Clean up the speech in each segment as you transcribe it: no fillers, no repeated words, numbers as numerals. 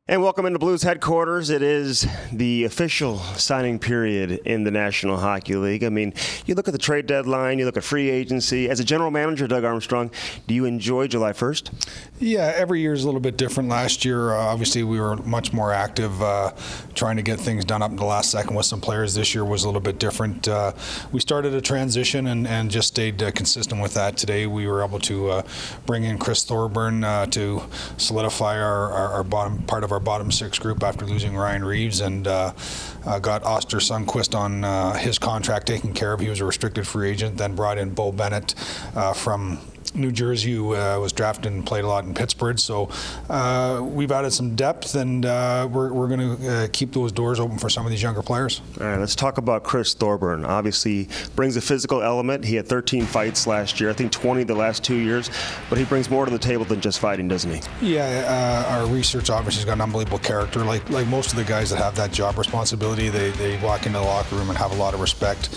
And welcome into Blues headquarters. It is the official signing period in the National Hockey League. I mean, you look at the trade deadline, you look at free agency. As a general manager, Doug Armstrong, do you enjoy July 1st? Yeah, every year is a little bit different. Last year, obviously, we were much more active trying to get things done up in the last second with some players. This year was a little bit different. We started a transition and just stayed consistent with that. Today, we were able to bring in Thorburn to solidify our bottom part of our bottom six group after losing Ryan Reeves, and got Oskar Sundqvist on his contract taken care of. He was a restricted free agent. Then brought in Beau Bennett from New Jersey, who was drafted and played a lot in Pittsburgh. So we've added some depth, and we're going to keep those doors open for some of these younger players. All right, let's talk about Thorburn. Obviously, brings a physical element. He had 13 fights last year, I think 20 the last 2 years, but he brings more to the table than just fighting, doesn't he? Yeah, our research obviously has got an unbelievable character. Like most of the guys that have that job responsibility, they walk into the locker room and have a lot of respect.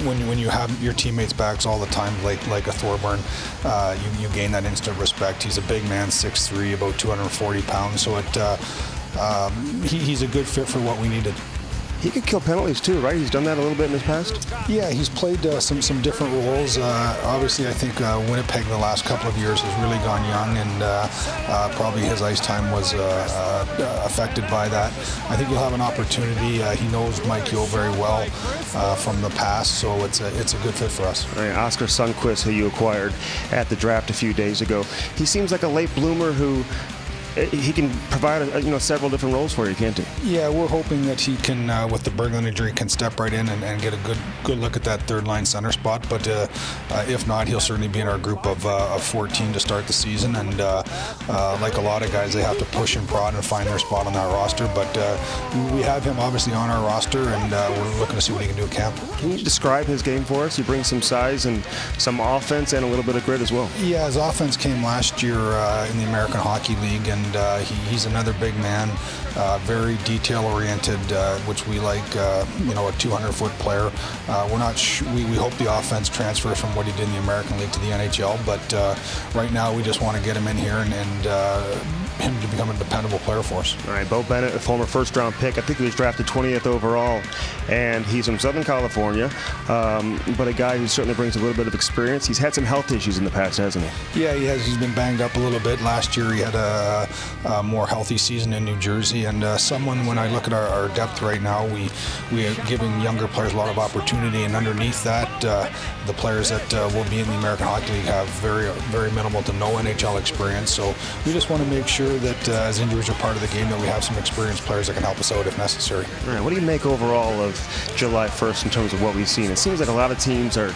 When you have your teammates' backs all the time, like a Thorburn, you gain that instant respect. He's a big man, 6'3", about 240 pounds, so he's a good fit for what we needed. He could kill penalties too, right? He's done that a little bit in his past? Yeah, he's played some different roles. Obviously, I think Winnipeg the last couple of years has really gone young, and probably his ice time was affected by that. I think he'll have an opportunity. He knows Mike Yeo very well from the past, so it's a good fit for us. All right, Oskar Sundqvist, who you acquired at the draft a few days ago, he seems like a late bloomer who he can provide several different roles for you, can't he? Yeah, we're hoping that he can, with the Berglund injury, can step right in and get a good look at that third line center spot. But if not, he'll certainly be in our group of 14 to start the season. And like a lot of guys, they have to push and prod and find their spot on that roster. But we have him obviously on our roster, and we're looking to see what he can do at camp. Can you describe his game for us? He brings some size and some offense and a little bit of grit as well. Yeah, his offense came last year in the American Hockey League, and he's another big man, very detail-oriented, which we like. A 200-foot player. We hope the offense transfers from what he did in the American League to the NHL, but right now we just want to get him in here and him to become a dependable player for us. All right, Beau Bennett, a former first-round pick. I think he was drafted 20th overall, and he's from Southern California, but a guy who certainly brings a little bit of experience. He's had some health issues in the past, hasn't he? Yeah, he has. He's been banged up a little bit. Last year he had a more healthy season in New Jersey, and when I look at our depth right now, we are giving younger players a lot of opportunity, and underneath that, the players that will be in the American Hockey League have very minimal to no NHL experience. So we just want to make sure that as injuries are part of the game, that we have some experienced players that can help us out if necessary. All right, what do you make overall of July 1st in terms of what we've seen? It seems like a lot of teams are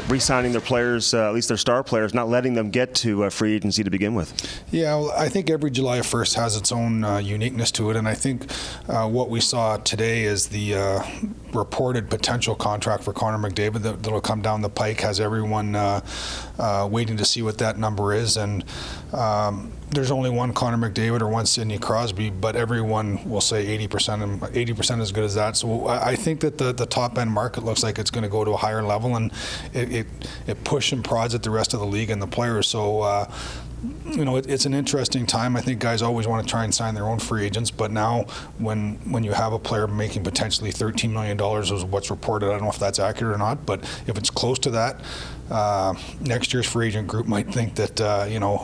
re-signing their players, at least their star players, not letting them get to free agency to begin with. Yeah, well, I think every July 1st has its own uniqueness to it, and I think what we saw today is the reported potential contract for Connor McDavid that'll come down the pike has everyone waiting to see what that number is, and there's only one Connor McDavid or one Sidney Crosby, but everyone will say 80%, and 80% as good as that. So I think that the top end market looks like it's going to go to a higher level, and it pushes and prods at the rest of the league and the players. So it's an interesting time. I think guys always want to try and sign their own free agents, but now when you have a player making potentially $13 million is what's reported. I don't know if that's accurate or not, but if it's close to that, next year's free agent group might think that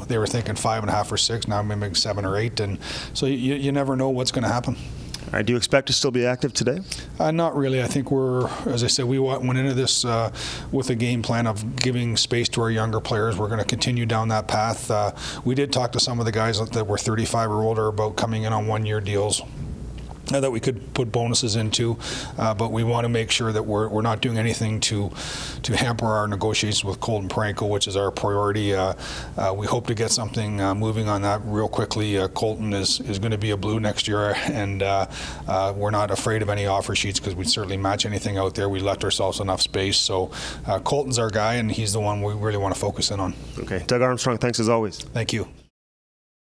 they were thinking 5.5 or 6, now maybe 7 or 8, and so you never know what's going to happen. All right, do you expect to still be active today? Not really. I think as I said, we went into this with a game plan of giving space to our younger players. We're going to continue down that path. We did talk to some of the guys that were 35 or older about coming in on one-year deals that we could put bonuses into, but we want to make sure that we're not doing anything to hamper our negotiations with Colton Parayko, which is our priority. We hope to get something moving on that real quickly. Colton is going to be a Blue next year, and we're not afraid of any offer sheets because we'd certainly match anything out there. We left ourselves enough space, so Colton's our guy, and he's the one we really want to focus in on. Okay, Doug Armstrong, thanks as always. Thank you.